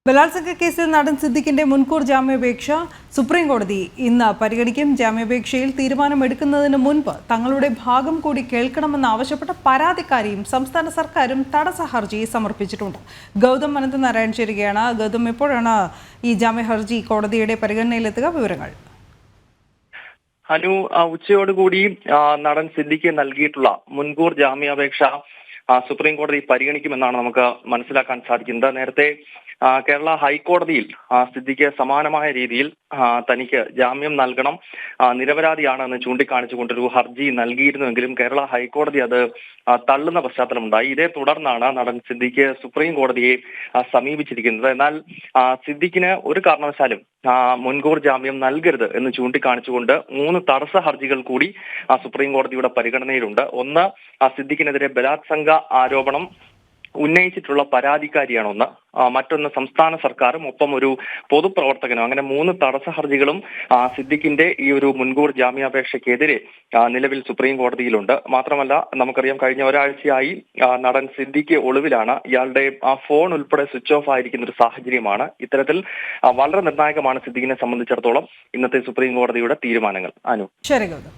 ബലാത്സംഗ കേസിൽ നടൻ സിദ്ദിഖിന്റെ മുൻകൂർ ജാമ്യാപേക്ഷ സുപ്രീം കോടതി ഇന്ന് പരിഗണിക്കും. ജാമ്യാപേക്ഷയിൽ തീരുമാനമെടുക്കുന്നതിന് മുൻപ് തങ്ങളുടെ ഭാഗം കൂടി കേൾക്കണമെന്നാവശ്യപ്പെട്ട പരാതിക്കാരിയും സംസ്ഥാന സർക്കാരും തടസ്സ ഹർജി സമർപ്പിച്ചിട്ടുണ്ട്. ഗൗതം അനന്തനാരായൺ ചേരുകയാണ്. ഗൗതം, എപ്പോഴാണ് ഈ ജാമ്യ ഹർജി കോടതിയുടെ പരിഗണനയിലെത്തുക? വിവരങ്ങൾ. അനു, ഉച്ചയോടുകൂടി നടൻ സിദ്ദിഖ് നൽകിയിട്ടുള്ള മുൻകൂർ ജാമ്യാപേക്ഷ സുപ്രീം കോടതി പരിഗണിക്കുമെന്നാണ് നമുക്ക് മനസ്സിലാക്കാൻ സാധിക്കുന്നത്. നേരത്തെ കേരള ഹൈക്കോടതിയിൽ സിദ്ദിഖ് സമാനമായ രീതിയിൽ തനിക്ക് ജാമ്യം നൽകണം, നിരപരാധിയാണ് എന്ന് ചൂണ്ടിക്കാണിച്ചുകൊണ്ടൊരു ഹർജി നൽകിയിരുന്നുവെങ്കിലും കേരള ഹൈക്കോടതി അത് തള്ളുന്ന പശ്ചാത്തലമുണ്ടായി. ഇതേ തുടർന്നാണ് നടൻ സിദ്ദിഖ് സുപ്രീം കോടതിയെ സമീപിച്ചിരിക്കുന്നത്. എന്നാൽ സിദ്ദിഖിന് ഒരു കാരണവശാലും മുൻകൂർ ജാമ്യം നൽകരുത് എന്ന് ചൂണ്ടിക്കാണിച്ചുകൊണ്ട് 3 തടസ്സ ഹർജികൾ കൂടി സുപ്രീം കോടതിയുടെ പരിഗണനയിലുണ്ട്. ഒന്ന്, സിദ്ദിഖിനെതിരെ ബലാത്സംഗ ആരോപണം ഉന്നയിച്ചിട്ടുള്ള പരാതിക്കാരിയാണ് ഒന്ന്, മറ്റൊന്ന് സംസ്ഥാന സർക്കാരും ഒപ്പം ഒരു പൊതുപ്രവർത്തകനും. അങ്ങനെ 3 തടസ്സ ഹർജികളും സിദ്ദിഖിന്റെ ഈ ഒരു മുൻകൂർ ജാമ്യാപേക്ഷയ്ക്കെതിരെ നിലവിൽ സുപ്രീം കോടതിയിലുണ്ട്. മാത്രമല്ല, നമുക്കറിയാം കഴിഞ്ഞ ഒരാഴ്ചയായി നടൻ സിദ്ദിഖ് ഒളിവിലാണ്. ഇയാളുടെ ഫോൺ ഉൾപ്പെടെ സ്വിച്ച് ഓഫ് ആയിരിക്കുന്ന ഒരു സാഹചര്യമാണ്. ഇത്തരത്തിൽ വളരെ നിർണായകമാണ് സിദ്ദിഖിനെ സംബന്ധിച്ചിടത്തോളം ഇന്നത്തെ സുപ്രീം കോടതിയുടെ തീരുമാനങ്ങൾ. അനു. ശരി ഗൗതം.